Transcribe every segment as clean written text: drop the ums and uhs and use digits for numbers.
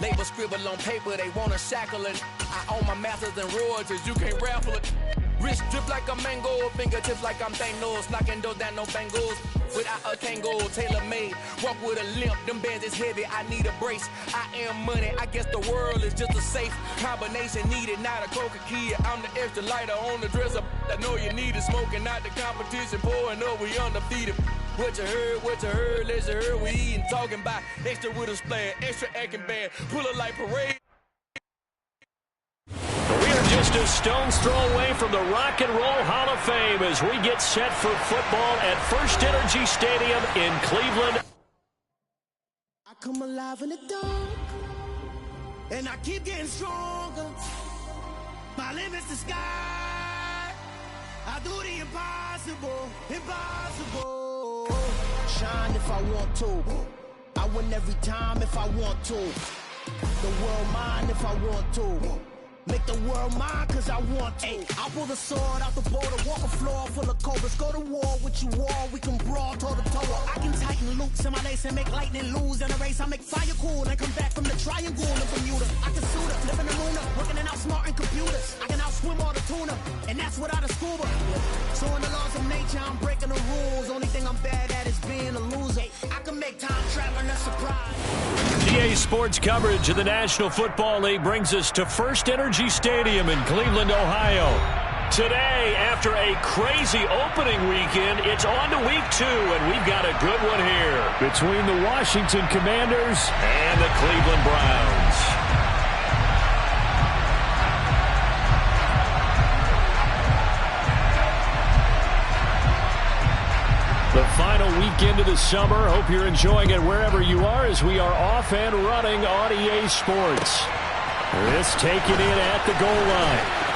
Label scribble on paper, they wanna shackle it. I own my masters and royalties, you can't raffle it. Wrist drip like a mango, fingertips like I'm Thanos, knocking those down no bangles. Without a Kango, tailor-made, walk with a limp, them bands is heavy, I need a brace. I am money, I guess the world is just a safe combination needed, not a coca key. I'm the extra lighter on the dresser, I know you need it, smoking out the competition, pouring up, we undefeated. What you heard, let's heard, we eating, talking about extra with a splash, extra acting bad, pull it like parade. We are just a stone's throw away from the Rock and Roll Hall of Fame as we get set for football at First Energy Stadium in Cleveland. I come alive in the dark, and I keep getting stronger. My limit's the sky. I do the impossible, impossible. Shine if I want to. I win every time if I want to. The world mine if I want to. Make the world mine cause I want to. Ay, I'll pull the sword out the border, walk a floor full of cobras. Go to war with you all, we can brawl toe to toe. I can tighten loops in my lace and make lightning lose in a race. I make fire cool and come back from the triangle in Bermuda. I can suit up, live in the moon up, working and outsmarting computers. I can outswim all the tuna, and that's without a scuba. So in the laws of nature, I'm breaking the rules. Only thing I'm bad at is being a loser. I can make time traveling a surprise. GA Sports coverage of the National Football League brings us to First Energy Stadium in Cleveland, Ohio. Today, after a crazy opening weekend, it's on to week 2, and we've got a good one here between the Washington Commanders and the Cleveland Browns. The final weekend of the summer. Hope you're enjoying it wherever you are as we are off and running on EA Sports. This taken in at the goal line.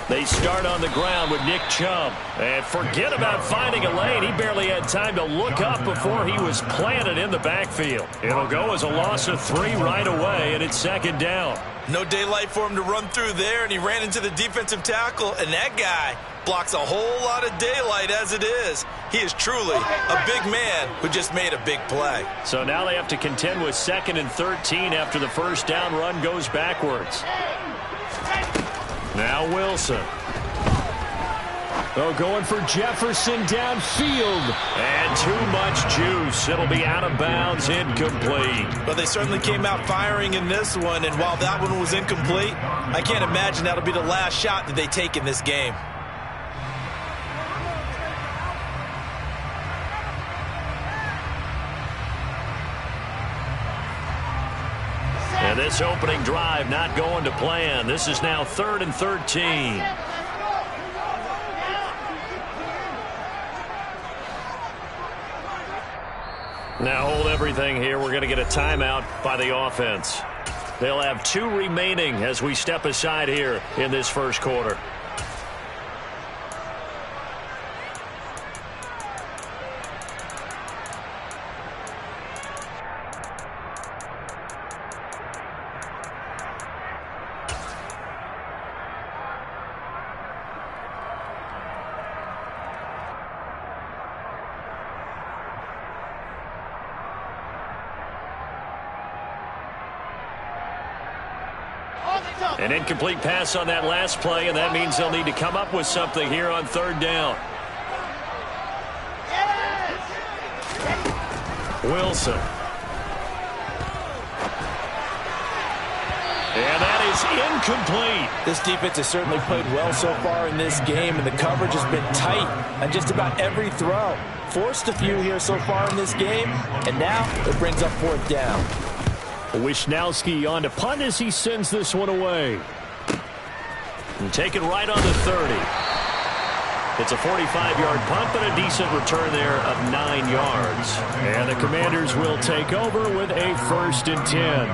They start on the ground with Nick Chubb. And forget about finding a lane. He barely had time to look up before he was planted in the backfield. It'll go as a loss of 3 right away, and it's second down. No daylight for him to run through there, and he ran into the defensive tackle, and that guy blocks a whole lot of daylight as it is. He is truly a big man who just made a big play. So now they have to contend with 2nd and 13 after the first down run goes backwards. Now Wilson. Oh, going for Jefferson downfield. And too much juice. It'll be out of bounds, incomplete. But they certainly came out firing in this one, and while that one was incomplete, I can't imagine that'll be the last shot that they take in this game. And this opening drive not going to plan. This is now 3rd and 13. Now hold everything here. We're going to get a timeout by the offense. They'll have 2 remaining as we step aside here in this first quarter. An incomplete pass on that last play, and that means they'll need to come up with something here on 3rd down. Wilson. And that is incomplete. This defense has certainly played well so far in this game, and the coverage has been tight on just about every throw. Forced a few here so far in this game, and now it brings up 4th down. Wisnowski on to punt as he sends this one away. And taken right on the 30. It's a 45-yard punt, but a decent return there of 9 yards. And the Commanders will take over with a 1st and 10.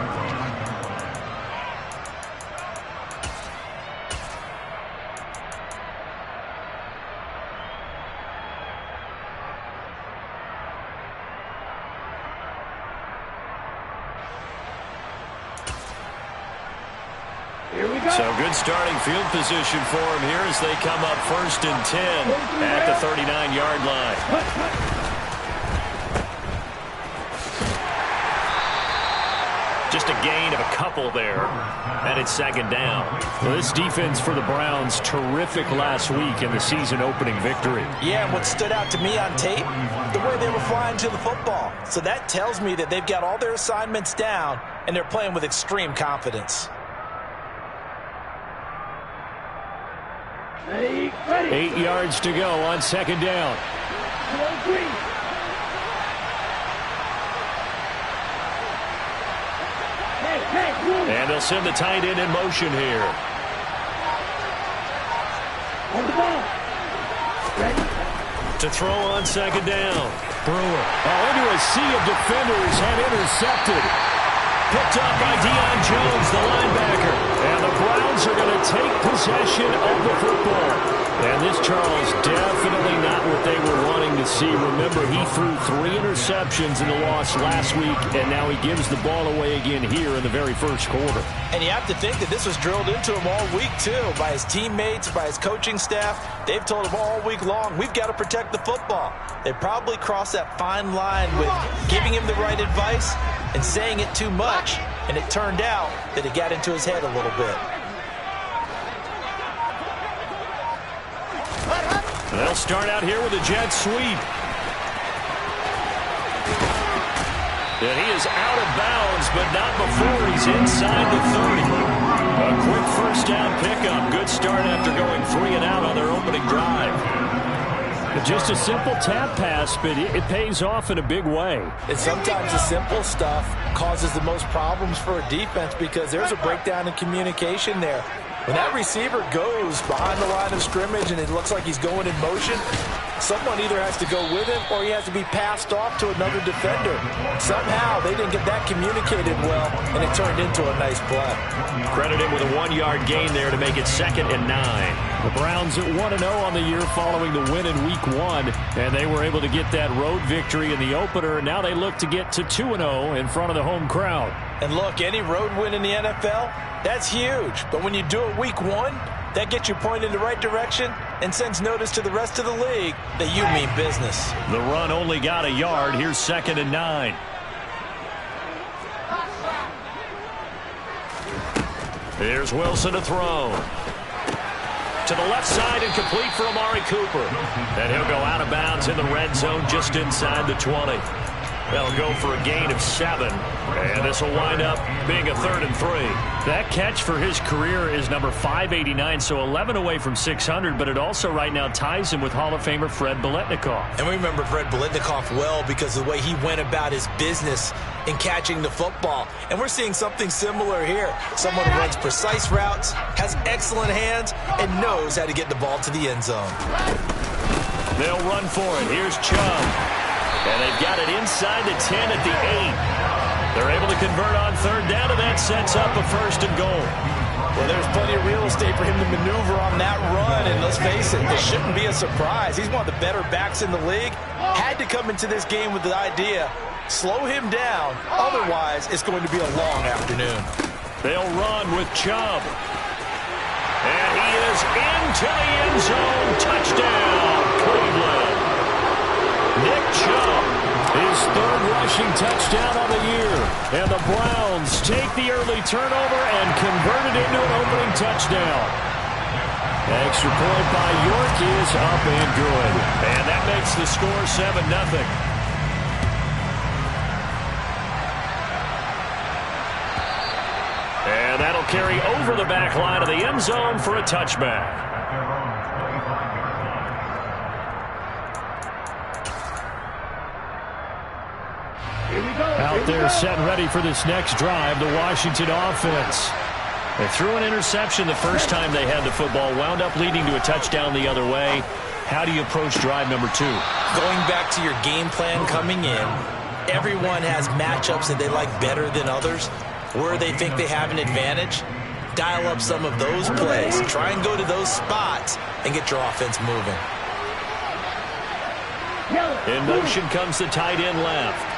So good starting field position for him here as they come up 1st and 10 at the 39-yard line. Just a gain of a couple there, and it's 2nd down. Well, this defense for the Browns, terrific last week in the season-opening victory. Yeah, and what stood out to me on tape, the way they were flying to the football. So that tells me that they've got all their assignments down, and they're playing with extreme confidence. 8 yards to go on 2nd down. And they'll send the tight end in motion here. To throw on 2nd down. Brewer into a sea of defenders and intercepted. Picked up by Deion Jones, the linebacker. And the Browns are going to take possession of the football. And this, Charles, definitely not what they were wanting to see. Remember, he threw 3 interceptions in the loss last week, and now he gives the ball away again here in the very first quarter. And you have to think that this was drilled into him all week, too, by his teammates, by his coaching staff. They've told him all week long, we've got to protect the football. They probably crossed that fine line with giving him the right advice and saying it too much, and it turned out that it got into his head a little bit. They'll start out here with a jet sweep. And he is out of bounds, but not before he's inside the 30. A quick 1st down pickup. Good start after going 3 and out on their opening drive. Just a simple tap pass, but it pays off in a big way. And sometimes the simple stuff causes the most problems for a defense because there's a breakdown in communication there. When that receiver goes behind the line of scrimmage and it looks like he's going in motion, someone either has to go with him or he has to be passed off to another defender. Somehow they didn't get that communicated well, and it turned into a nice play. Credit him with a 1-yard gain there to make it 2nd and 9. The Browns at 1-0 on the year following the win in Week 1, and they were able to get that road victory in the opener. Now they look to get to 2-0 in front of the home crowd. And look, any road win in the NFL, that's huge. But when you do it Week 1, that gets you pointed in the right direction and sends notice to the rest of the league that you mean business. The run only got a yard. Here's 2nd and 9. Here's Wilson to throw. To the left side and complete for Amari Cooper. And he'll go out of bounds in the red zone just inside the 20. They'll go for a gain of 7, and this will wind up being a 3rd and 3. That catch for his career is number 589, so 11 away from 600, but it also right now ties him with Hall of Famer Fred Biletnikoff. And we remember Fred Biletnikoff well because of the way he went about his business in catching the football. And we're seeing something similar here. Someone who runs precise routes, has excellent hands, and knows how to get the ball to the end zone. They'll run for it. Here's Chubb. And they've got it inside the 10 at the 8. They're able to convert on 3rd down, and that sets up a 1st and goal. Well, there's plenty of real estate for him to maneuver on that run, and let's face it, this shouldn't be a surprise. He's one of the better backs in the league. Had to come into this game with the idea, slow him down, otherwise it's going to be a long afternoon. They'll run with Chubb. And he is into the end zone. Touchdown, Cleveland. Nick Chubb, his 3rd rushing touchdown on the year. And the Browns take the early turnover and convert it into an opening touchdown. Extra point by York is up and good. And that makes the score 7-0. And that'll carry over the back line of the end zone for a touchback. Out there set ready for this next drive, the Washington offense. They threw an interception the first time they had the football, wound up leading to a touchdown the other way. How do you approach drive number 2? Going back to your game plan coming in, everyone has matchups that they like better than others. Where they think they have an advantage, dial up some of those plays. Try and go to those spots and get your offense moving. In motion comes the tight end left.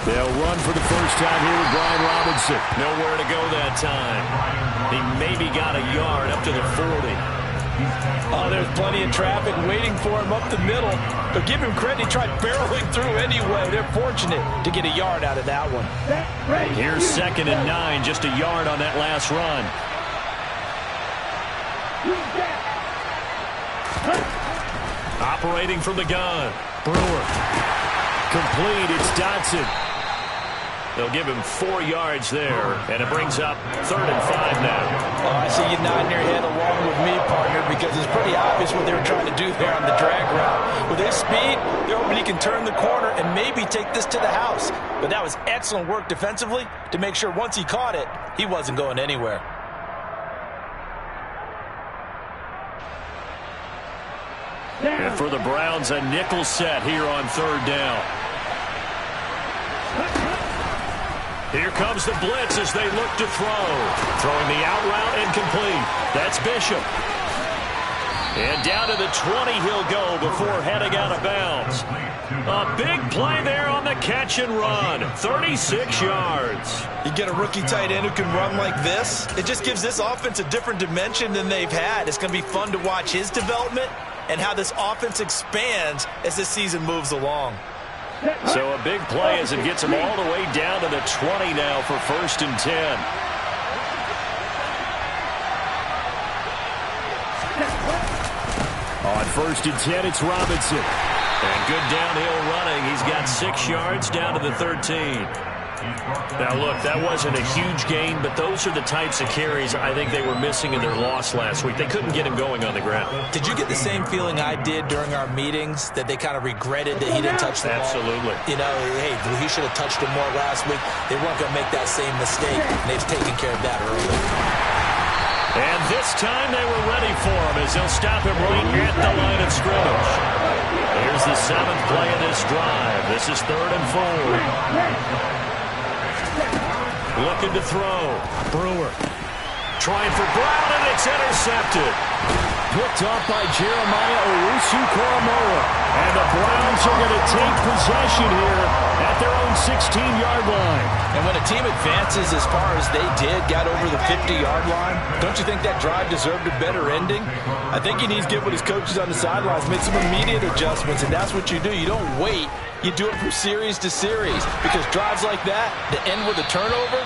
They'll run for the first time here with Brian Robinson. Nowhere to go that time. He maybe got a yard up to the 40. Oh, there's plenty of traffic waiting for him up the middle. But give him credit, he tried barreling through anyway. They're fortunate to get a yard out of that one. Here's 2nd and 9, just a yard on that last run. Operating from the gun. Brewer. Complete. It's Dotson. They'll give him 4 yards there, and it brings up 3rd and 5 now. Oh, I see you nodding your head along with me, partner, because it's pretty obvious what they were trying to do there on the drag route. With his speed, they're hoping he can turn the corner and maybe take this to the house. But that was excellent work defensively to make sure once he caught it, he wasn't going anywhere. And for the Browns, a nickel set here on 3rd down. Here comes the blitz as they look to throw. Throwing the out route incomplete. That's Bishop. And down to the 20 he'll go before heading out of bounds. A big play there on the catch and run. 36 yards. You get a rookie tight end who can run like this, it just gives this offense a different dimension than they've had. It's going to be fun to watch his development and how this offense expands as this season moves along. So a big play as it gets him all the way down to the 20 now for 1st and 10. On 1st and 10, it's Robinson. And good downhill running. He's got 6 yards down to the 13. Now, look, that wasn't a huge gain, but those are the types of carries I think they were missing in their loss last week. They couldn't get him going on the ground. Did you get the same feeling I did during our meetings, that they kind of regretted that he didn't touch the ball? Absolutely. You know, hey, he should have touched him more last week. They weren't going to make that same mistake, and they've taken care of that early. And this time they were ready for him as they'll stop him right at the line of scrimmage. Here's the 7th play of this drive. This is 3rd and 4. Looking to throw. Brewer. Trying for Brown, and it's intercepted. Picked off by Jeremiah Owusu-Koramoah. And the Browns are going to take possession here at their own 16-yard line. And when a team advances as far as they did, got over the 50-yard line, don't you think that drive deserved a better ending? I think he needs to get with his coaches on the sidelines, make some immediate adjustments, and that's what you do. You don't wait. You do it from series to series, because drives like that end with a turnover,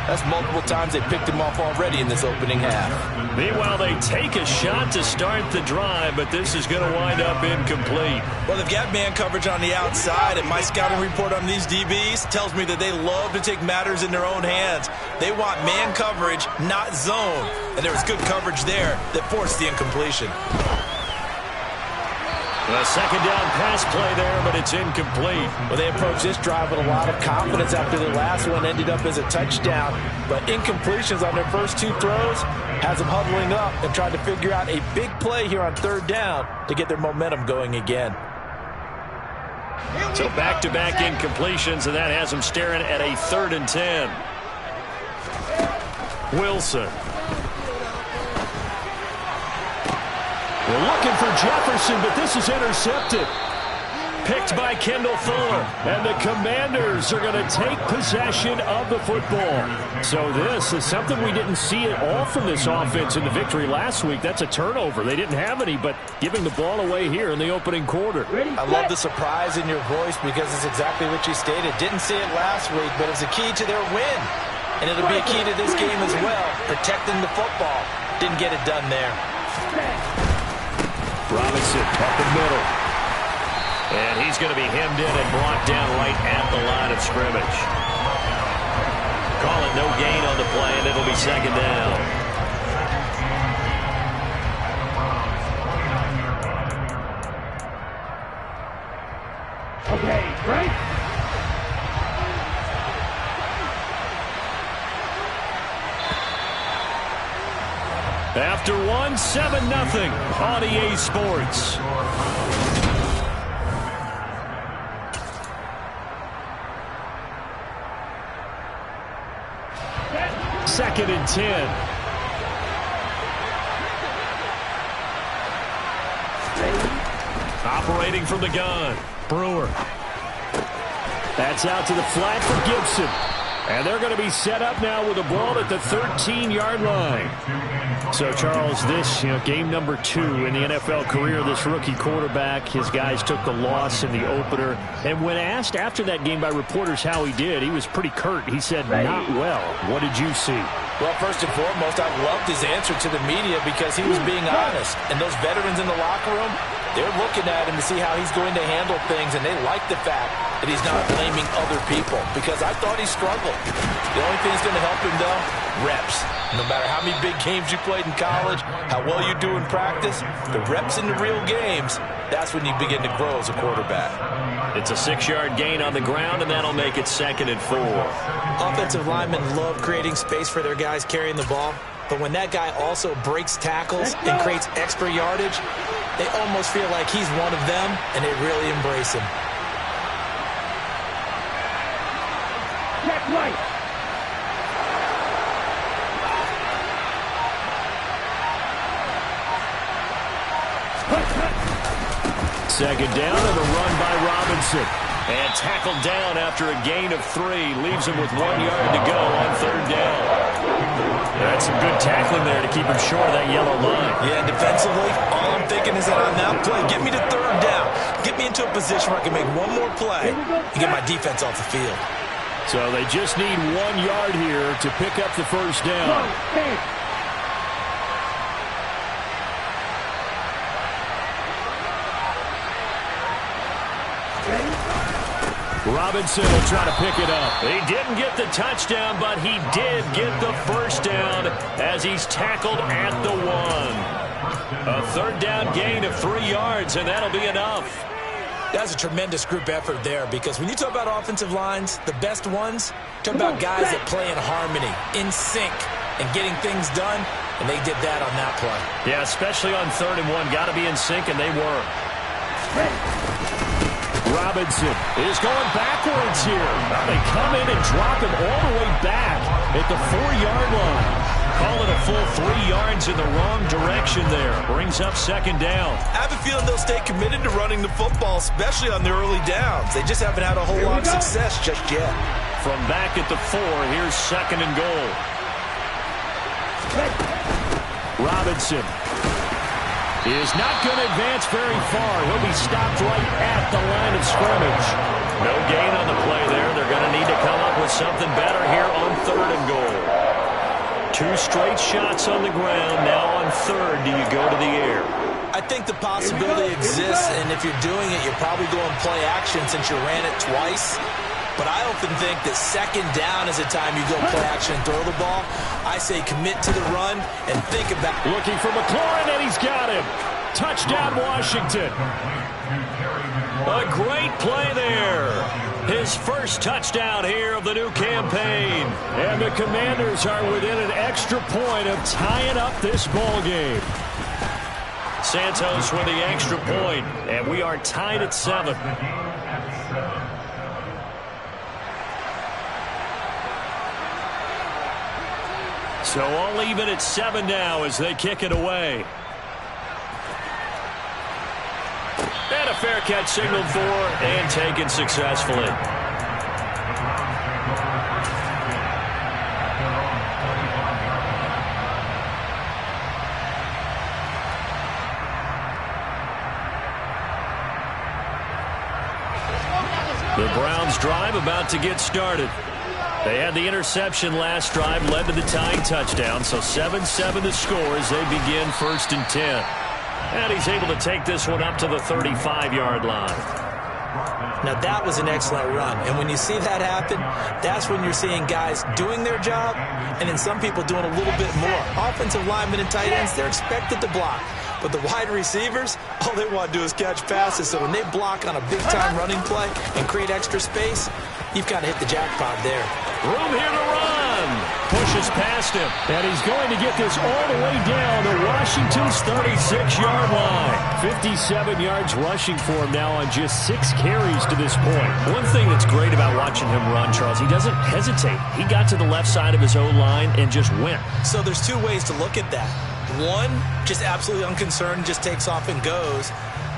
that's multiple times they picked him off already in this opening half. Meanwhile, they take a shot to start the drive, but this is going to wind up incomplete. Well, they've got man coverage on the outside, and my scouting report on these DBs tells me that they love to take matters in their own hands. They want man coverage, not zone. And there was good coverage there that forced the incompletion. A 2nd down pass play there, but it's incomplete. Well, they approached this drive with a lot of confidence after the last one ended up as a touchdown. But incompletions on their first 2 throws has them huddling up and trying to figure out a big play here on 3rd down to get their momentum going again. So back-to-back incompletions, and that has them staring at a 3rd and 10. Wilson. We're looking for Jefferson, but this is intercepted. Picked by Kendall Fuller. And the Commanders are going to take possession of the football. So this is something we didn't see at all from this offense in the victory last week. That's a turnover. They didn't have any, but giving the ball away here in the opening quarter. I love the surprise in your voice because it's exactly what you stated. Didn't see it last week, but it's a key to their win. And it'll be a key to this game as well, protecting the football. Didn't get it done there. Robinson up the middle. And he's going to be hemmed in and brought down right at the line of scrimmage. Call it no gain on the play, and it'll be 2nd down. Okay, right? After one, 7-0 on EA Sports. Second and 10. Operating from the gun. Brewer. That's out to the flat for Gibson. And they're going to be set up now with a ball at the 13-yard line. So, Charles, this, game number 2 in the NFL career, this rookie quarterback, his guys took the loss in the opener. And when asked after that game by reporters how he did, he was pretty curt. He said, not well. What did you see? Well, first and foremost, I loved his answer to the media because he was being honest. And those veterans in the locker room, they're looking at him to see how he's going to handle things, and they like the fact that he's not blaming other people because I thought he struggled. The only thing that's going to help him, though, reps. No matter how many big games you played in college, how well you do in practice, the reps in the real games, that's when you begin to grow as a quarterback. It's a 6-yard gain on the ground, and that'll make it 2nd and 4. Offensive linemen love creating space for their guys carrying the ball, but when that guy also breaks tackles and creates extra yardage, they almost feel like he's one of them, and they really embrace him. Check right. Second down and a run by Robinson. And tackled down after a gain of 3. Leaves him with 1 yard to go on 3rd down. That's some good tackling there to keep him short of that yellow line. Yeah, defensively, all I'm thinking is that on that play, get me to 3rd down. Get me into a position where I can make one more play and get my defense off the field. So they just need 1 yard here to pick up the 1st down. Robinson will try to pick it up. He didn't get the touchdown, but he did get the 1st down as he's tackled at the 1. A 3rd down gain of 3 yards, and that'll be enough. That's a tremendous group effort there because when you talk about offensive lines, the best ones, talk about guys that play in harmony, in sync, and getting things done, and they did that on that play. Yeah, especially on 3rd and 1. Got to be in sync, and they were. Robinson is going backwards here. They come in and drop him all the way back at the 4-yard line. Call it a full 3 yards in the wrong direction there. Brings up 2nd down. I have a feeling they'll stay committed to running the football, especially on the early downs. They just haven't had a whole lot of success just yet. From back at the 4, here's 2nd and goal. Robinson is not going to advance very far. He'll be stopped right at the line of scrimmage. No gain on the play there. They're going to need to come up with something better here on 3rd and goal. 2 straight shots on the ground. Now on 3rd, do you go to the air? I think the possibility exists, and if you're doing it, you're probably going play action since you ran it twice. But I often think that 2nd down is the time you go play action and throw the ball. I say commit to the run and think about it. Looking for McLaurin, and he's got him. Touchdown, Washington. A great play there. His first touchdown here of the new campaign. And the Commanders are within an extra point of tying up this ball game. Santos with the extra point, and we are tied at 7. So all even at 7 now as they kick it away. And a fair catch signaled for and taken successfully. The Browns drive about to get started. They had the interception last drive, led to the tying touchdown, so 7-7 the score as they begin 1st and 10. And he's able to take this one up to the 35-yard line. Now, that was an excellent run, and when you see that happen, that's when you're seeing guys doing their job, and then some people doing a little bit more. Offensive linemen and tight ends, they're expected to block. But the wide receivers, all they want to do is catch passes. So when they block on a big-time running play and create extra space, you've kind of hit the jackpot there. Room here to run. Pushes past him. And he's going to get this all the way down to Washington's 36-yard line. 57 yards rushing for him now on just 6 carries to this point. One thing that's great about watching him run, Charles, he doesn't hesitate. He got to the left side of his O-line and just went. So there's 2 ways to look at that. One, just absolutely unconcerned, just takes off and goes.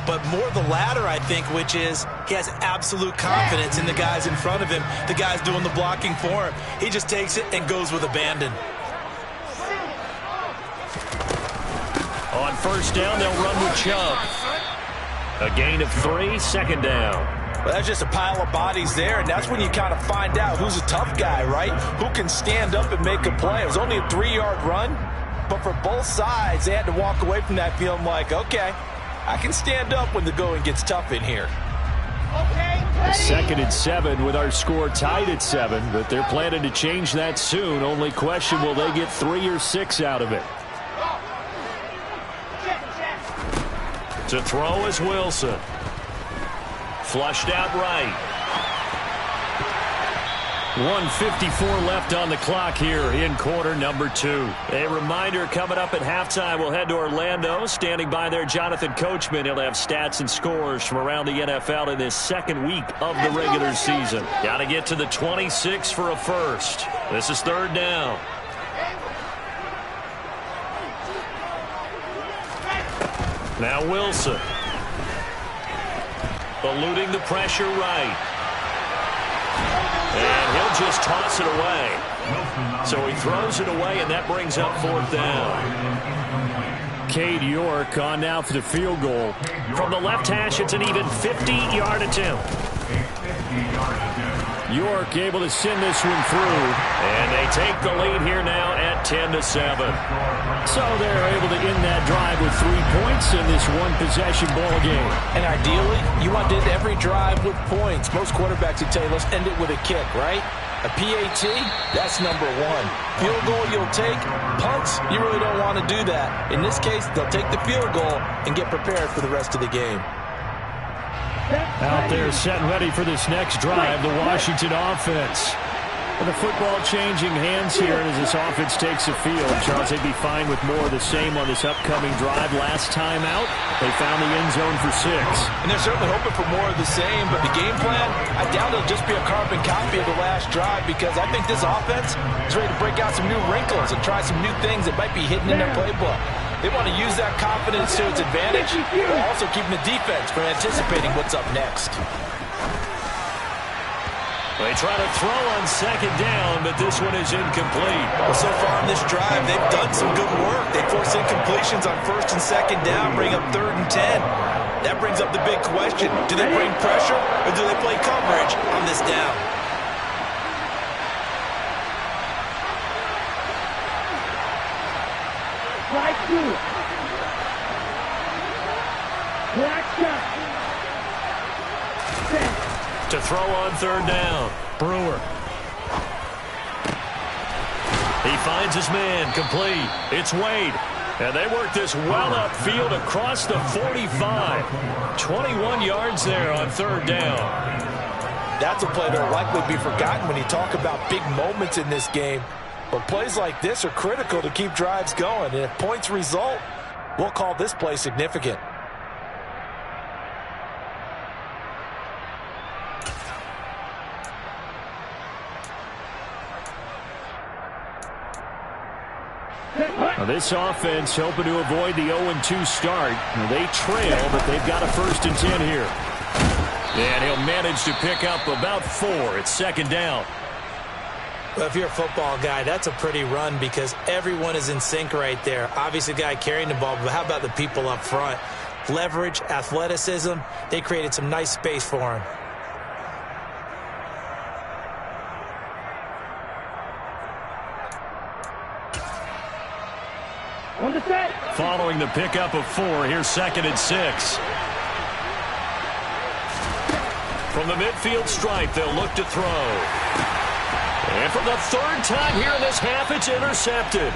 but more the latter, I think, which is he has absolute confidence in the guys in front of him, the guys doing the blocking for him. He just takes it and goes with abandon. On first down, they'll run with Chubb. A gain of 3, second down. Well, that's just a pile of bodies there, and that's when you kind of find out who's a tough guy, right? Who can stand up and make a play. It was only a 3-yard run, but for both sides, they had to walk away from that feeling like, okay, I can stand up when the going gets tough in here. Second and 7 with our score tied at 7, but they're planning to change that soon. Only question, will they get 3 or 6 out of it? To throw is Wilson. Flushed out right. 1:54 left on the clock here in quarter number 2. A reminder coming up at halftime, we'll head to Orlando. Standing by there, Jonathan Coachman. He'll have stats and scores from around the NFL in this second week of the regular season. Got to get to the 26 for a first. This is third down. Now Wilson. Eluding the pressure right. And he'll just toss it away. So he throws it away, and that brings up fourth down. Cade York on now for the field goal. From the left hash, it's an even 50-yard attempt. York able to send this one through. And they take the lead here now at 10-7. So they're able to end that drive with 3 points in this one-possession ball game. And ideally, you want to end every drive with points. Most quarterbacks would tell you, let's end it with a kick, right? A PAT, that's number 1. Field goal you'll take. Punts, you really don't want to do that. In this case, they'll take the field goal and get prepared for the rest of the game. Out there set and ready for this next drive, the Washington offense. And the football changing hands here as this offense takes the field. Charles, they'd be fine with more of the same on this upcoming drive. Last time out, they found the end zone for 6. And they're certainly hoping for more of the same, but the game plan, I doubt it'll just be a carbon copy of the last drive, because I think this offense is ready to break out some new wrinkles and try some new things that might be hidden in their playbook. They want to use that confidence to its advantage, while also keeping the defense from anticipating what's up next. They try to throw on second down, but this one is incomplete. Well, so far on this drive, they've done some good work. They force incompletions on first and second down, bring up 3rd and 10. That brings up the big question. Do they bring pressure, or do they play coverage on this down? To throw on 3rd down, Brewer. He finds his man, complete. It's Wade. And they work this well upfield across the 45. 21 yards there on 3rd down. That's a play that will likely be forgotten when you talk about big moments in this game. But plays like this are critical to keep drives going. And if points result, we'll call this play significant. Now this offense hoping to avoid the 0-2 start. They trail, but they've got a 1st and 10 here. And he'll manage to pick up about 4. It's 2nd down. Well, if you're a football guy, that's a pretty run because everyone is in sync right there. Obviously, the guy carrying the ball, but how about the people up front? Leverage, athleticism, they created some nice space for him. Following the pickup of 4, here's 2nd and 6. From the midfield stripe, they'll look to throw. And for the 3rd time here in this half, it's intercepted.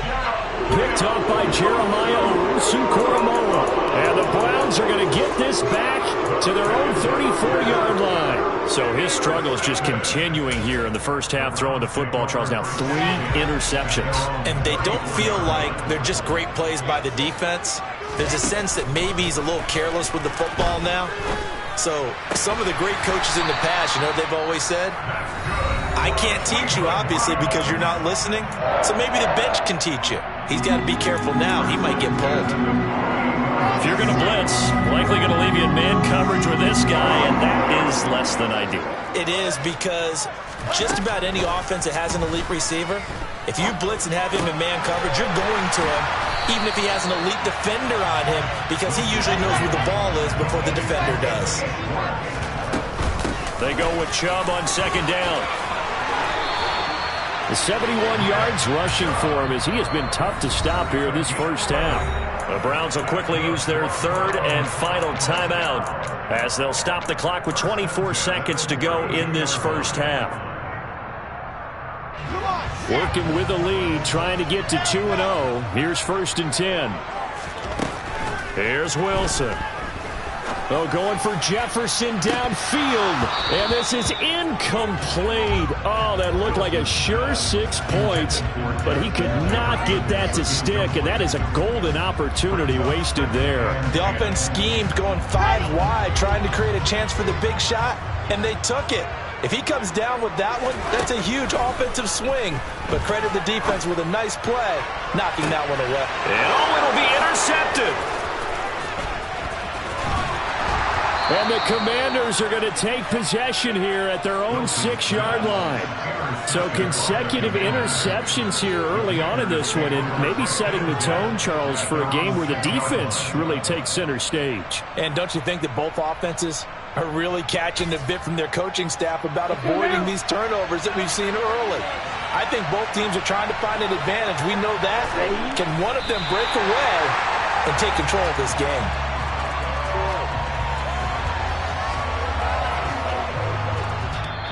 Picked up by Jeremiah Owusu-Koramoah. And the Browns are going to get this back to their own 34-yard line. So his struggle is just continuing here in the first half, throwing the football. Charles, now 3 interceptions. And they don't feel like they're just great plays by the defense. There's a sense that maybe he's a little careless with the football now. So some of the great coaches in the past, you know what they've always said? I can't teach you, obviously, because you're not listening. So maybe the bench can teach you. He's got to be careful now. He might get pulled. If you're going to blitz, likely going to leave you in man coverage with this guy, and that is less than ideal. It is, because just about any offense that has an elite receiver, if you blitz and have him in man coverage, you're going to him, even if he has an elite defender on him, because he usually knows where the ball is before the defender does. They go with Chubb on second down. The 71 yards rushing for him, as he has been tough to stop here this first half. The Browns will quickly use their third and final timeout, as they'll stop the clock with 24 seconds to go in this first half. Working with the lead, trying to get to 2-0. Here's 1st and 10. Here's Wilson. Oh, going for Jefferson downfield. And this is incomplete. Oh, that looked like a sure 6 points. But he could not get that to stick. And that is a golden opportunity wasted there. The offense schemed going 5 wide, trying to create a chance for the big shot. And they took it. If he comes down with that one, that's a huge offensive swing. But credit the defense with a nice play, knocking that one away. And it'll be intercepted. And the Commanders are going to take possession here at their own 6-yard line. So consecutive interceptions here early on in this one, and maybe setting the tone, Charles, for a game where the defense really takes center stage. And don't you think that both offenses are really catching the bit from their coaching staff about avoiding these turnovers that we've seen early? I think both teams are trying to find an advantage. We know that. Can one of them break away and take control of this game?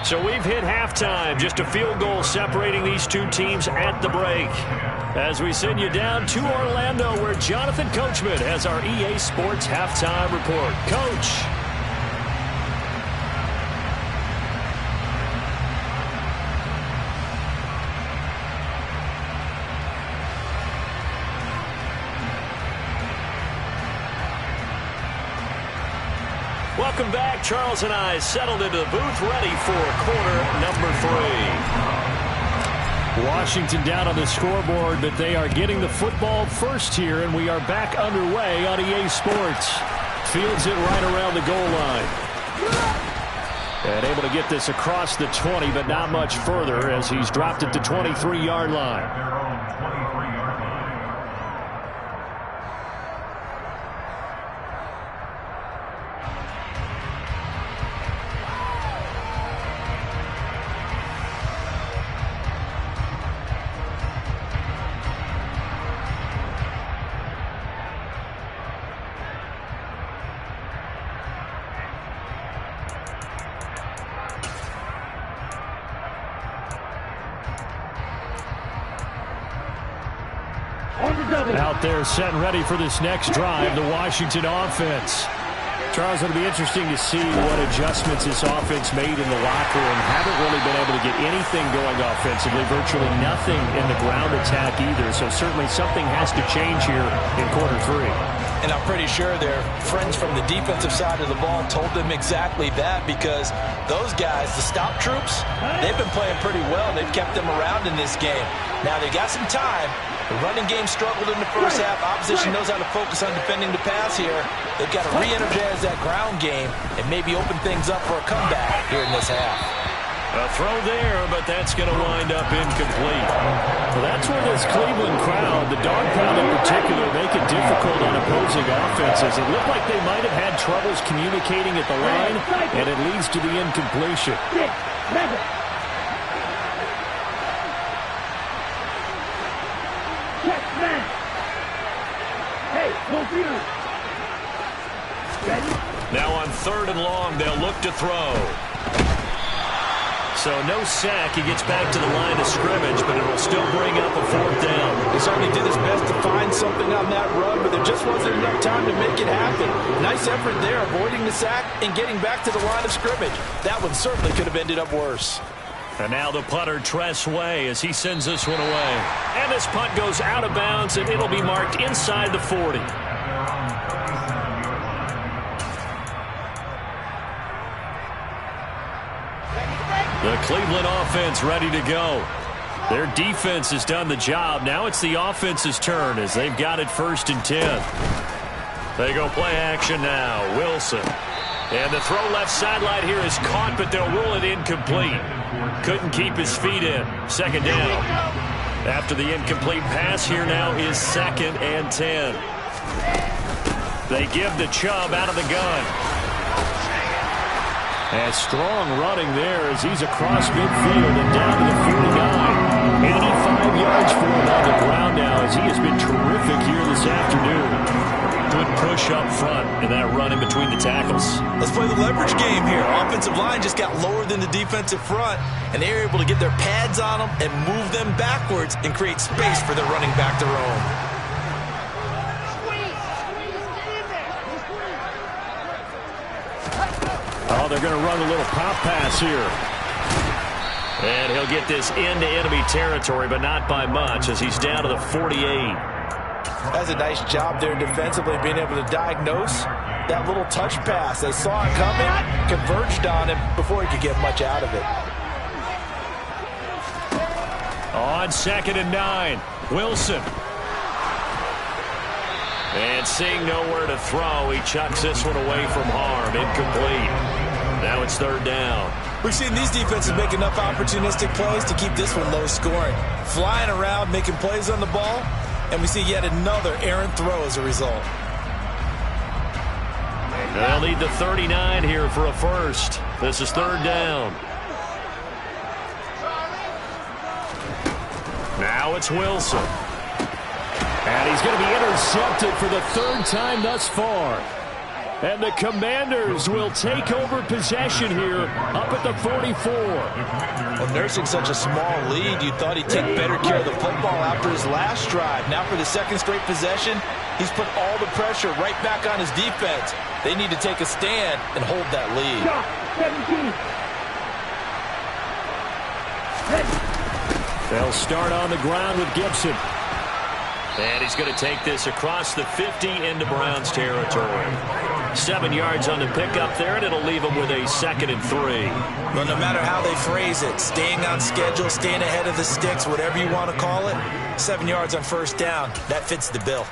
So we've hit halftime, just a field goal separating these two teams at the break. As we send you down to Orlando, where Jonathan Coachman has our EA Sports halftime report. Coach. Welcome back. Charles and I settled into the booth, ready for quarter number 3. Washington down on the scoreboard, but they are getting the football first here, and we are back underway on EA Sports. Fields it right around the goal line. And able to get this across the 20, but not much further, as he's dropped it to 23-yard line. Out there set and ready for this next drive, the Washington offense. Charles, it'll be interesting to see what adjustments this offense made in the locker room. Haven't really been able to get anything going offensively, virtually nothing in the ground attack either. So certainly something has to change here in quarter 3. And I'm pretty sure their friends from the defensive side of the ball told them exactly that, because those guys, the stop troops, they've been playing pretty well. They've kept them around in this game. Now they got some time. The running game struggled in the first half. Opposition knows how to focus on defending the pass here. They've got to re-energize that ground game and maybe open things up for a comeback here in this half. A throw there, but that's going to wind up incomplete. Well, that's where this Cleveland crowd, the dog pound in particular, make it difficult on opposing offenses. It looked like they might have had troubles communicating at the line, and it leads to the incompletion. Now on 3rd and long, they'll look to throw. So no sack. He gets back to the line of scrimmage, but it will still bring up a 4th down. He certainly did his best to find something on that run, but there just wasn't enough time to make it happen. Nice effort there, avoiding the sack and getting back to the line of scrimmage. That one certainly could have ended up worse. And now the punter, Tress Way, as he sends this one away. And this punt goes out of bounds, and it'll be marked inside the 40. The Cleveland offense ready to go. Their defense has done the job. Now it's the offense's turn as they've got it 1st and 10. They go play action now. Wilson. And the throw left sideline here is caught, but they'll rule it incomplete. Couldn't keep his feet in. Second down. After the incomplete pass, here now is 2nd and 10. They give the Chubb out of the gun. And strong running there as he's across midfield and down to the 49. 85 yards for him on the ground now as he has been terrific here this afternoon. Good push up front and that run in between the tackles. Let's play the leverage game here. Offensive line just got lower than the defensive front, and they're able to get their pads on them and move them backwards and create space for their running back to roam. Oh, they're going to run a little pop pass here. And he'll get this into enemy territory, but not by much as he's down to the 48. That's a nice job there defensively, being able to diagnose that little touch pass. They saw it coming, converged on him before he could get much out of it. On 2nd and 9, Wilson. And seeing nowhere to throw, he chucks this one away from harm. Incomplete. Now it's 3rd down. We've seen these defenses make enough opportunistic plays to keep this one low scoring. Flying around, making plays on the ball, and we see yet another errant throw as a result. They'll need the 39 here for a first. This is 3rd down. Now it's Wilson. And he's going to be intercepted for the 3rd time thus far. And the Commanders will take over possession here up at the 44. Well, nursing such a small lead, you thought he'd take better care of the football after his last drive. Now for the 2nd straight possession, he's put all the pressure right back on his defense. They need to take a stand and hold that lead. They'll start on the ground with Gibson. And he's going to take this across the 50 into Browns territory. 7 yards on the pickup there, and it'll leave him with a 2nd and 3. Well, no matter how they phrase it, staying on schedule, staying ahead of the sticks, whatever you want to call it, 7 yards on 1st down, that fits the bill.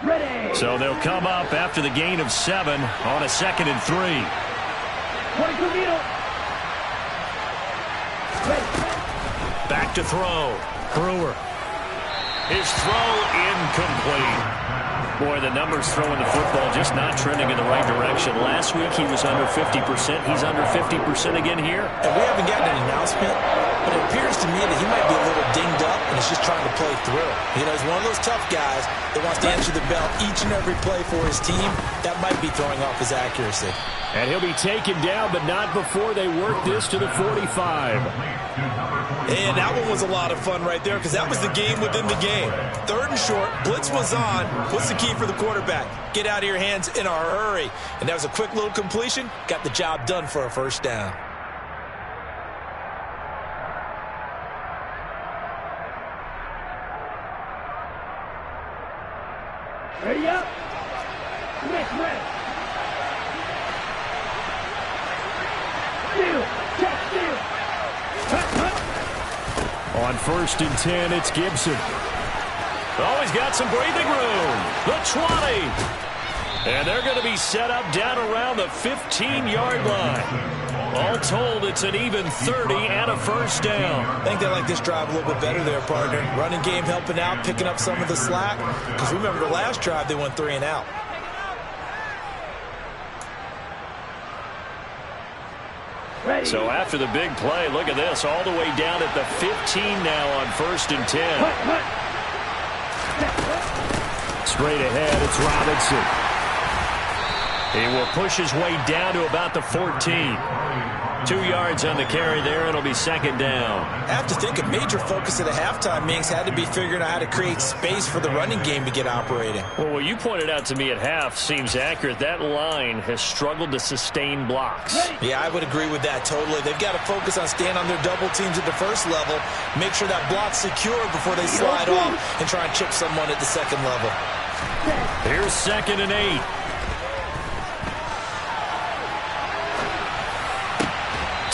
Ready. So they'll come up after the gain of 7 on a 2nd and 3. 22 meters. Back to throw. Brewer. His throw incomplete. Boy, the numbers throwing the football just not trending in the right direction. Last week he was under 50%. He's under 50% again here. And we haven't gotten an announcement, but it appears to me that he might be a little dinged up and is just trying to play through. You know, he's one of those tough guys that wants to answer the bell each and every play for his team. That might be throwing off his accuracy. And he'll be taken down, but not before they work this to the 45. And that one was a lot of fun right there because that was the game within the game. 3rd and short, blitz was on. What's the key for the quarterback? Get out of your hands in a hurry. And that was a quick little completion. Got the job done for a 1st down. Ready up. Next ready. Check steal. On 1st and 10, it's Gibson. Oh, he's got some breathing room. The 20. And they're going to be set up down around the 15-yard line. All told, it's an even 30 and a 1st down. I think they like this drive a little bit better there, partner. Running game helping out, picking up some of the slack. Because remember the last drive, they went 3 and out. So after the big play, look at this, all the way down at the 15 now on 1st and 10. Straight ahead, it's Robinson. He will push his way down to about the 14. 2 yards on the carry there. It'll be 2nd down. I have to think a major focus at the halftime, Minks, had to be figuring out how to create space for the running game to get operating. Well, what you pointed out to me at half seems accurate. That line has struggled to sustain blocks. Yeah, I would agree with that totally. They've got to focus on staying on their double teams at the 1st level, make sure that block's secure before they slide off and try and chip someone at the 2nd level. Here's 2nd and 8.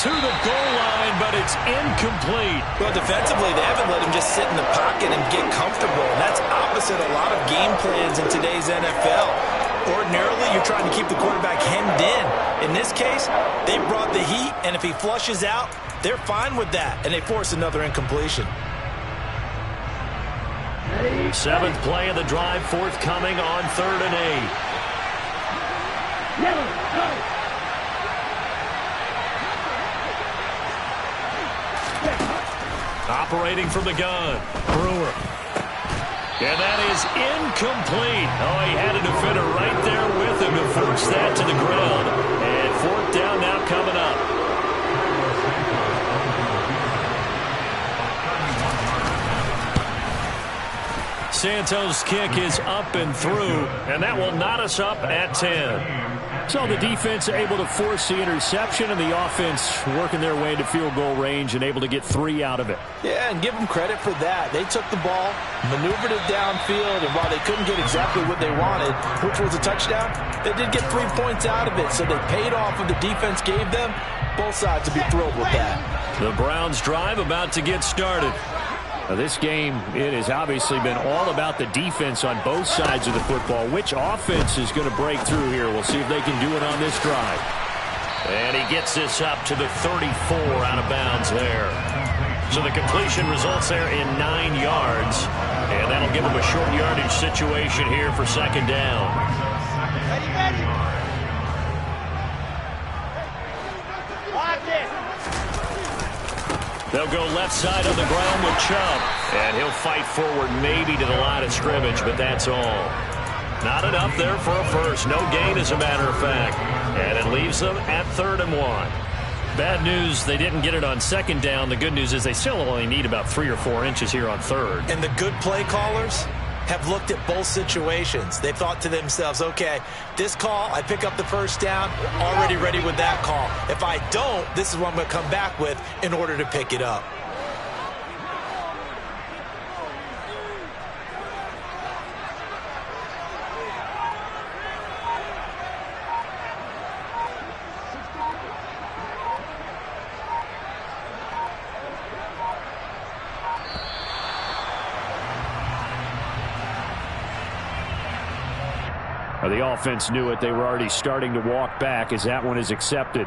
To the goal line, but but it's incomplete. Well, defensively, they haven't let him just sit in the pocket and get comfortable. And that's opposite a lot of game plans in today's NFL. Ordinarily, you're trying to keep the quarterback hemmed in. In this case, they brought the heat, and if he flushes out, they're fine with that, and they force another incompletion. Seventh play of the drive forthcoming on 3rd and 8. Operating from the gun, Brewer. And that is incomplete. Oh, he had a defender right there with him to force that to the ground. And 4th down now coming up. Santos' kick is up and through, and that will knot us up at 10. So the defense able to force the interception, and the offense working their way into field goal range and able to get 3 out of it. Yeah, and give them credit for that. They took the ball, maneuvered it downfield, and while they couldn't get exactly what they wanted, which was a touchdown, they did get 3 points out of it, so they paid off what the defense gave them. Both sides will be thrilled with that. The Browns drive about to get started. Now this game, it has obviously been all about the defense on both sides of the football. Which offense is going to break through here? We'll see if they can do it on this drive. And he gets this up to the 34 out of bounds there. So the completion results there in 9 yards. And that'll give him a short yardage situation here for 2nd down. They'll go left side on the ground with Chubb. And he'll fight forward maybe to the line of scrimmage, but that's all. Not enough there for a first. No gain, as a matter of fact. And it leaves them at 3rd and 1. Bad news, they didn't get it on 2nd down. The good news is they still only need about 3 or 4 inches here on 3rd. And the good play callers have looked at both situations. They've thought to themselves, okay, this call, I pick up the first down, already ready with that call. If I don't, this is what I'm going to come back with in order to pick it up. The offense knew it. They were already starting to walk back as that one is accepted.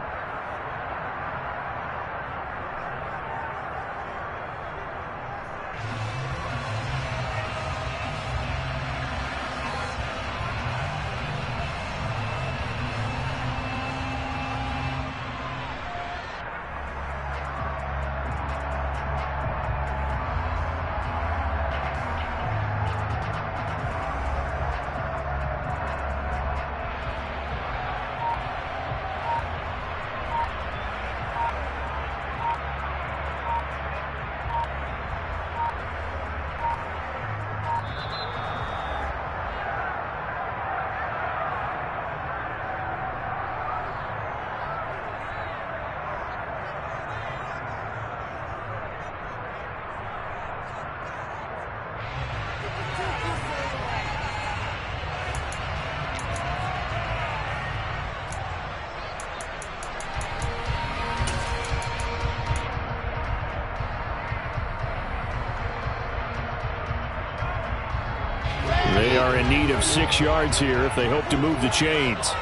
They are in need of 6 yards here if they hope to move the chains.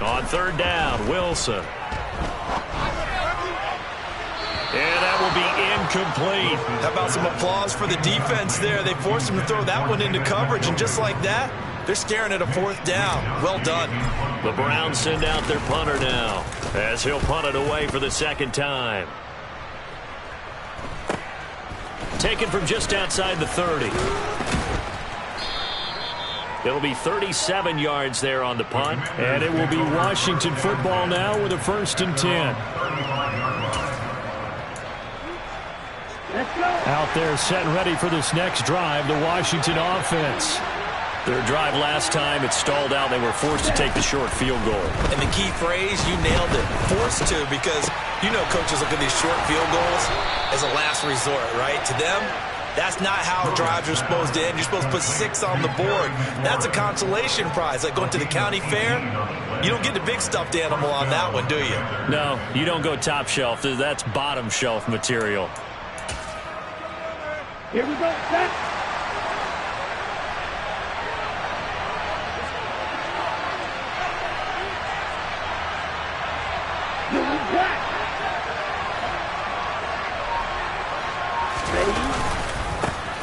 On 3rd down, Wilson. And that will be incomplete. How about some applause for the defense there? They forced him to throw that one into coverage, and just like that, they're staring at a 4th down. Well done. The Browns send out their punter now as he'll punt it away for the 2nd time. Taken from just outside the 30. It'll be 37 yards there on the punt. And it will be Washington football now with a 1st and 10. Out there set and ready for this next drive, the Washington offense. Their drive last time, it stalled out. They were forced to take the short field goal. And the key phrase, you nailed it, forced to, because you know coaches look at these short field goals as a last resort, right? To them, That's not how drives are supposed to end. You're supposed to put 6 on the board. That's a consolation prize, like going to the county fair. You don't get the big stuffed animal on that one, do you? No, you don't go top shelf. That's bottom shelf material. Here we go, set.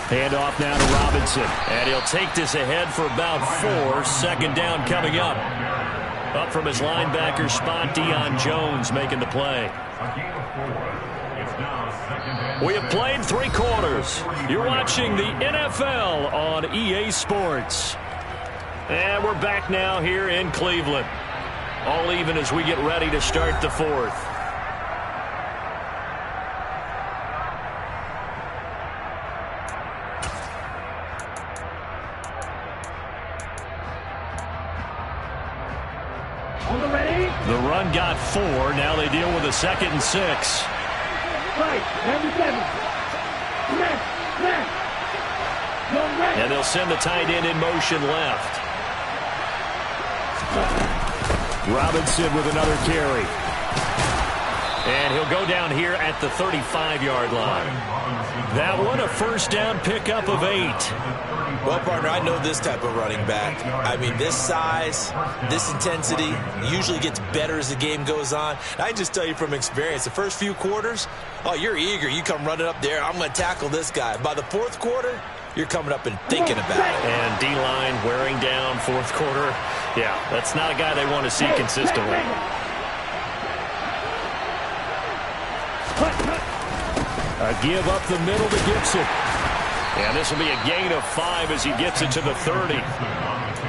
Hand off now to Robinson. And he'll take this ahead for about 4. Second down coming up. Up from his linebacker spot, Deion Jones making the play. We have played 3 quarters. You're watching the NFL on EA Sports. And we're back now here in Cleveland. All even as we get ready to start the 4th. The run got 4. Now they deal with a 2nd and 6. Right, number 7. Left. And they'll send the tight end in motion left. Robinson with another carry. And he'll go down here at the 35-yard line. That one a first down pickup of 8. Well, partner, I know this type of running back. I mean, this size, this intensity usually gets better as the game goes on. I can just tell you from experience, the first few quarters, oh, you're eager. You come running up there, I'm going to tackle this guy. By the 4th quarter, you're coming up and thinking about it. And D-line wearing down 4th quarter. Yeah, that's not a guy they want to see consistently. A give up the middle to Gibson. And this will be a gain of 5 as he gets it to the 30.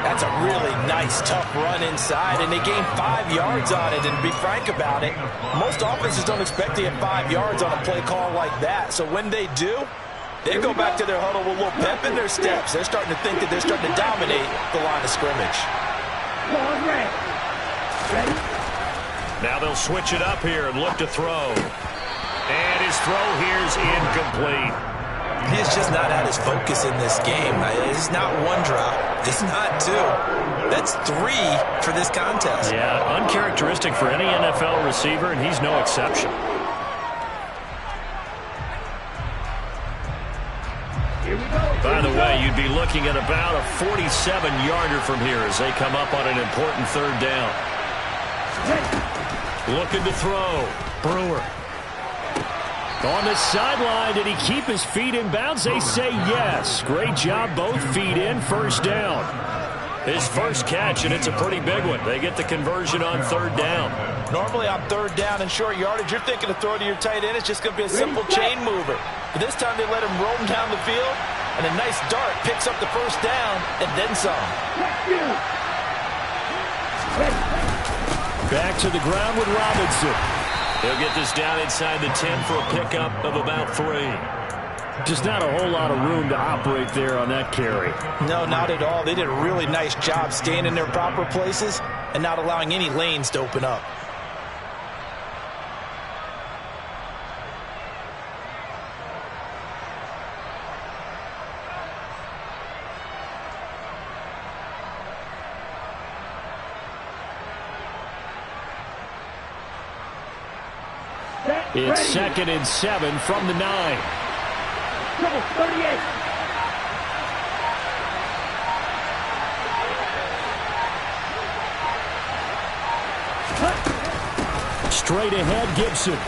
That's a really nice, tough run inside, and they gain 5 yards on it. And to be frank about it, most offenses don't expect to get 5 yards on a play call like that. So when they do, they go back to their huddle with a little pep in their steps. They're starting to think that they're starting to dominate the line of scrimmage. Now they'll switch it up here and look to throw. And his throw here is incomplete. He's just not at his focus in this game. It's not 1 drop. It's not 2. That's 3 for this contest. Yeah, uncharacteristic for any NFL receiver, and he's no exception. By the way, you'd be looking at about a 47-yarder from here as they come up on an important 3rd down. Looking to throw. Brewer. On the sideline, did he keep his feet in bounds? They say yes. Great job, both feet in, first down. His first catch, and it's a pretty big one. They get the conversion on 3rd down. Normally on 3rd down and short yardage, you're thinking to throw to your tight end. It's just going to be a simple chain mover. But this time they let him roam down the field, and a nice dart picks up the first down, and then some. Back to the ground with Robinson. He'll get this down inside the 10 for a pickup of about 3. Just not a whole lot of room to operate there on that carry. No, not at all. They did a really nice job staying in their proper places and not allowing any lanes to open up. It's 2nd and 7 from the 9. Double 38. Straight ahead, Gibson.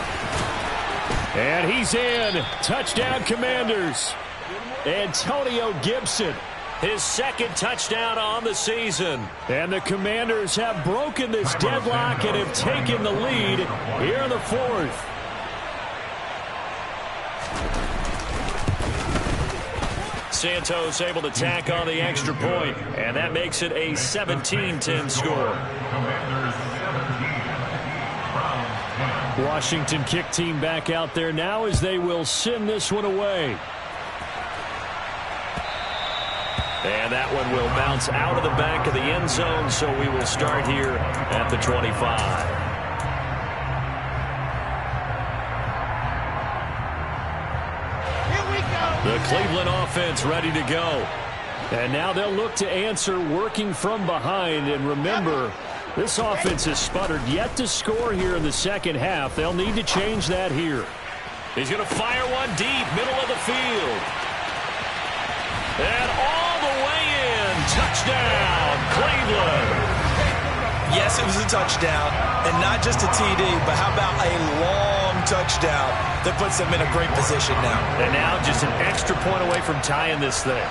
And he's in. Touchdown, Commanders. Antonio Gibson, his 2nd touchdown on the season. And the Commanders have broken this deadlock and have taken the lead here in the 4th. Santos able to tack on the extra point, and that makes it a 17-10 score. Washington kick team back out there now as they will send this one away. And that one will bounce out of the back of the end zone, so we will start here at the 25. Here we go. The Cleveland offense ready to go. And now they'll look to answer working from behind. And remember, this offense has sputtered yet to score here in the second half. They'll need to change that here. He's going to fire one deep, middle of the field. And all the way in. Touchdown, Cleveland. Yes, it was a touchdown, and not just a TD, but how about a long touchdown that puts them in a great position now. And now just an extra point away from tying this thing.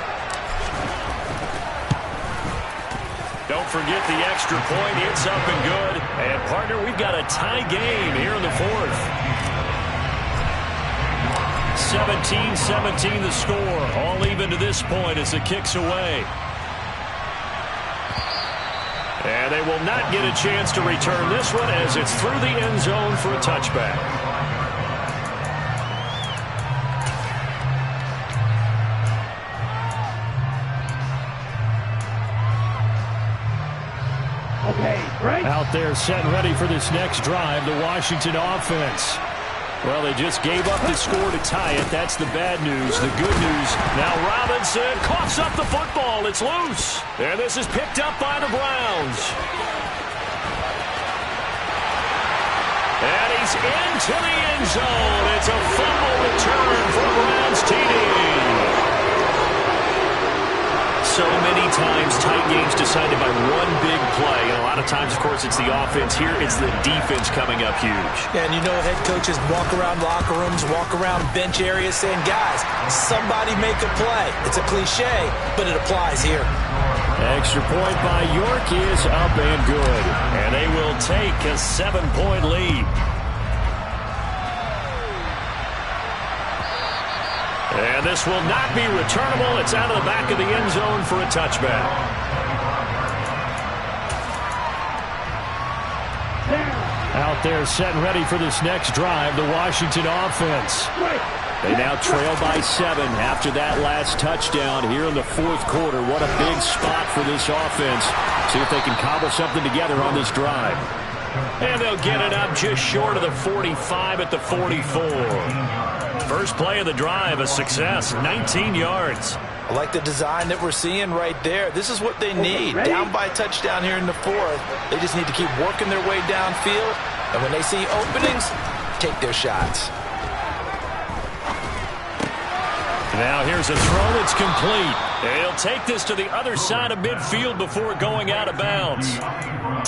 Don't forget the extra point. It's up and good. And, partner, we've got a tie game here in the fourth. 17-17 the score. All even to this point as the kick's away. And they will not get a chance to return this one as it's through the end zone for a touchback. Out there set and ready for this next drive, the Washington offense. Well, they just gave up the score to tie it. That's the bad news. The good news, now Robinson coughs up the football. It's loose. And this is picked up by the Browns. And he's into the end zone. It's a fumble return for Browns TD. So many times tight games decided by one big play. And a lot of times, of course, it's the offense. Here, it's the defense coming up huge. Yeah, and you know head coaches walk around locker rooms, walk around bench areas saying, guys, somebody make a play. It's a cliche, but it applies here. Extra point by York is up and good. And they will take a 7-point lead. And this will not be returnable. It's out of the back of the end zone for a touchback. Out there set and ready for this next drive, the Washington offense. They now trail by 7 after that last touchdown here in the fourth quarter. What a big spot for this offense. See if they can cobble something together on this drive. And they'll get it up just short of the 45 at the 44. First play of the drive, a success, 19 yards. I like the design that we're seeing right there. This is what they need. Down by a touchdown here in the fourth. They just need to keep working their way downfield. And when they see openings, take their shots. Now here's a throw that's complete. He'll take this to the other side of midfield before going out of bounds.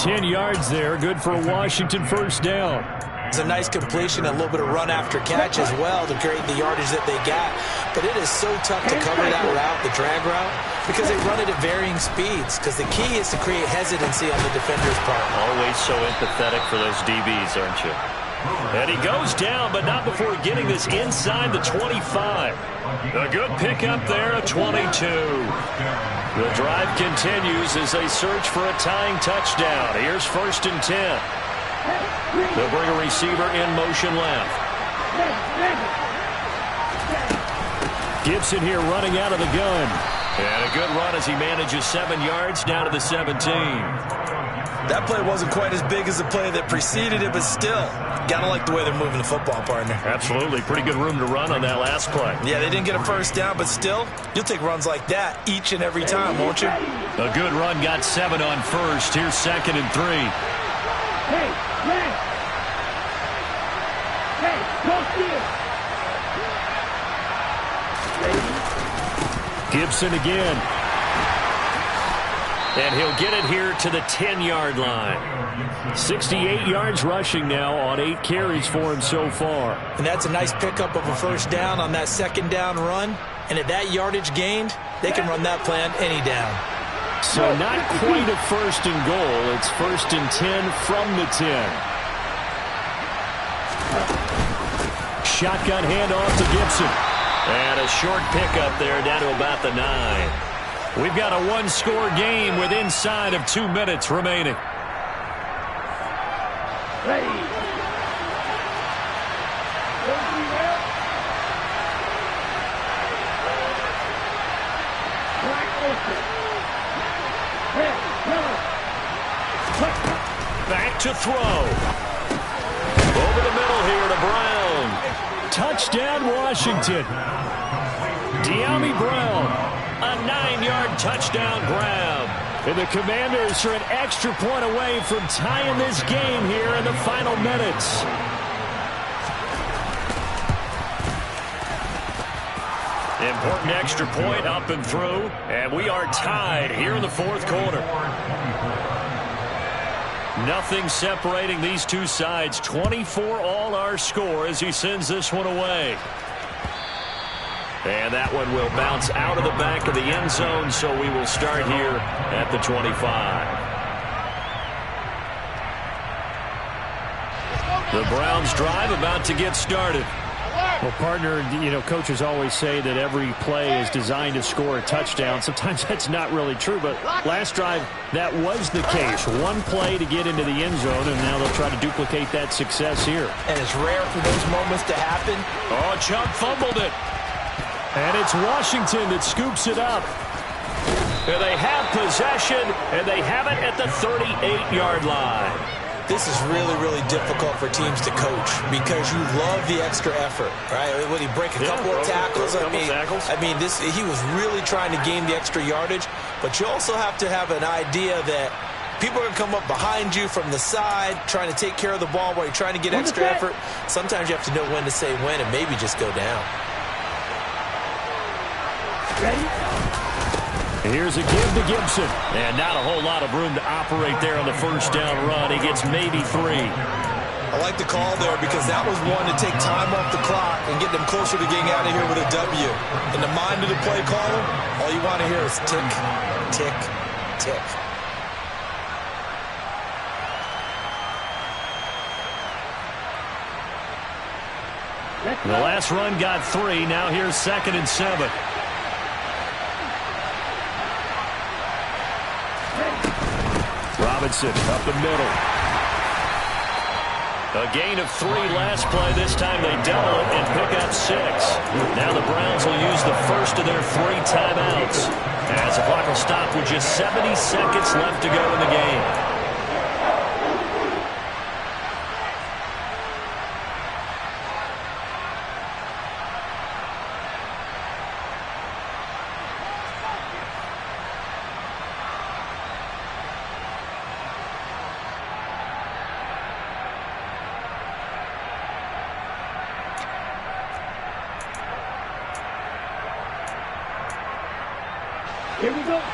10 yards there, good for a Washington first down. It's a nice completion, a little bit of run after catch as well to create the yardage that they got. But it is so tough to cover that route, the drag route, because they run it at varying speeds. Because the key is to create hesitancy on the defender's part. Always so empathetic for those DBs, aren't you? And he goes down, but not before getting this inside the 25. A good pickup there, a 22. The drive continues as they search for a tying touchdown. Here's 1st and 10. They'll bring a receiver in motion left. Gibson here running out of the gun. And a good run as he manages 7 yards down to the 17. That play wasn't quite as big as the play that preceded it, but still, gotta like the way they're moving the football, partner. Absolutely. Pretty good room to run on that last play. Yeah, they didn't get a first down, but still, you'll take runs like that each and every time, won't you? A good run got 7 on first. Here's 2nd and 3. Gibson again. And he'll get it here to the 10-yard line. 68 yards rushing now on 8 carries for him so far. And that's a nice pickup of a first down on that second down run. And at that yardage gained, they can run that play on any down. So not quite a 1st and goal. It's 1st and 10 from the 10. Shotgun handoff to Gibson. And a short pickup there down to about the 9. We've got a one-score game with inside of 2 minutes remaining. Back to throw. Over the middle here to Brown. Touchdown, Washington. De'Ami Brown, a 9-yard touchdown grab. And the Commanders are an extra point away from tying this game here in the final minutes. Important extra point up and through, and we are tied here in the fourth quarter. Nothing separating these two sides. 24 all our score as he sends this one away. And that one will bounce out of the back of the end zone, so we will start here at the 25. The Browns drive about to get started. Well, partner, coaches always say that every play is designed to score a touchdown. Sometimes that's not really true, but last drive, that was the case. One play to get into the end zone, and now they'll try to duplicate that success here. And it's rare for those moments to happen. Oh, Chubb fumbled it. And it's Washington that scoops it up. And they have possession, and they have it at the 38-yard line. This is really, really difficult for teams to coach because you love the extra effort, right? When he break a couple of tackles, I mean, he was really trying to gain the extra yardage, but you also have to have an idea that people are going to come up behind you from the side, trying to take care of the ball while you're trying to get extra effort. Sometimes you have to know when to say when and maybe just go down. Ready? Here's a give to Gibson. And not a whole lot of room to operate there on the first down run. He gets maybe 3. I like the call there because that was one to take time off the clock and get them closer to getting out of here with a W. In the mind of the play caller, all you want to hear is tick, tick, tick. The last run got 3. Now here's 2nd and 7. Robinson up the middle. A gain of 3 last play. This time they double it and pick up 6. Now the Browns will use the first of their 3 timeouts as the clock will stop with just 70 seconds left to go in the game.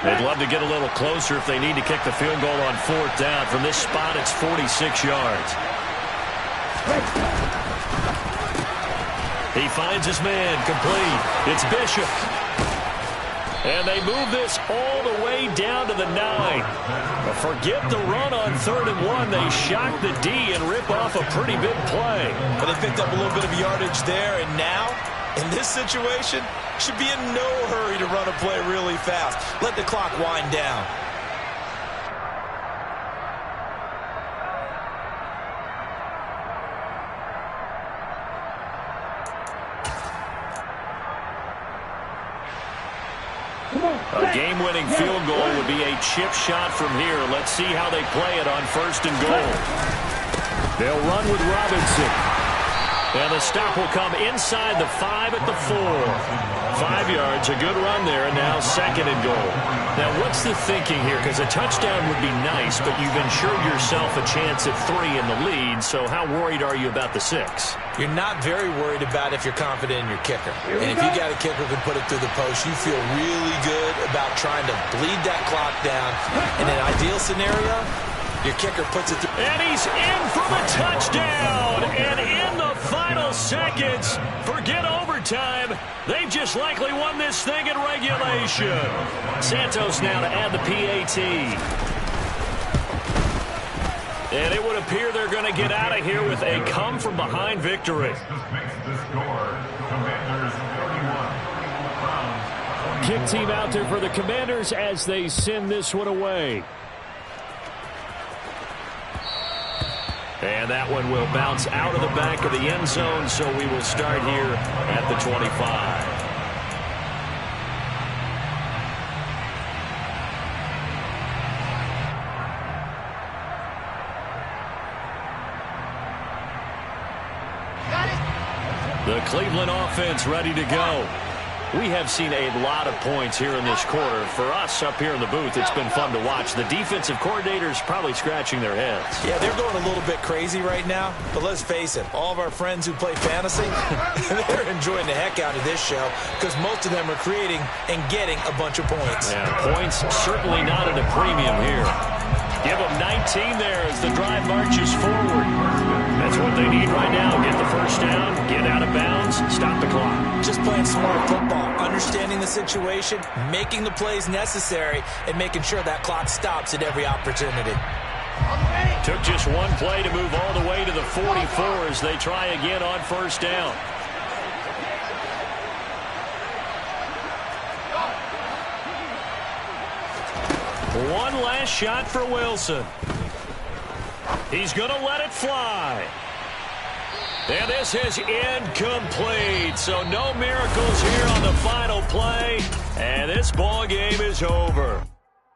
They'd love to get a little closer if they need to kick the field goal on 4th down. From this spot, it's 46 yards. He finds his man, complete. It's Bishop. And they move this all the way down to the 9. But forget the run on 3rd and 1. They shock the D and rip off a pretty big play. But they picked up a little bit of yardage there, and now, in this situation, should be in no hurry to run a play really fast. Let the clock wind down. A game-winning field goal would be a chip shot from here. Let's see how they play it on 1st and goal. They'll run with Robinson. And the stop will come inside the 5 at the 4. 5 yards, a good run there, and now 2nd and goal. Now, what's the thinking here? Because a touchdown would be nice, but you've ensured yourself a chance at 3 in the lead, so how worried are you about the 6? You're not very worried about if you're confident in your kicker. And if you got a kicker who can put it through the post, you feel really good about trying to bleed that clock down. In an ideal scenario, your kicker puts it through. And he's in for the touchdown. And in the final seconds, forget overtime. They've just likely won this thing in regulation. Santos now to add the PAT. And it would appear they're going to get out of here with a come-from-behind victory. Kick team out there for the Commanders as they send this one away. And that one will bounce out of the back of the end zone, so we will start here at the 25. The Cleveland offense ready to go. We have seen a lot of points here in this quarter. For us up here in the booth, it's been fun to watch. The defensive coordinators probably scratching their heads. Yeah, they're going a little bit crazy right now, but let's face it, all of our friends who play fantasy, they're enjoying the heck out of this show because most of them are creating and getting a bunch of points. Yeah, points certainly not at a premium here. Give them 19 there as the drive marches forward. That's what they need right now. Get the first down, get out of bounds, stop the clock. Just playing smart football, understanding the situation, making the plays necessary, and making sure that clock stops at every opportunity. Took just one play to move all the way to the 44 as they try again on first down. One last shot for Wilson. He's going to let it fly. And this is incomplete. So no miracles here on the final play. And this ball game is over.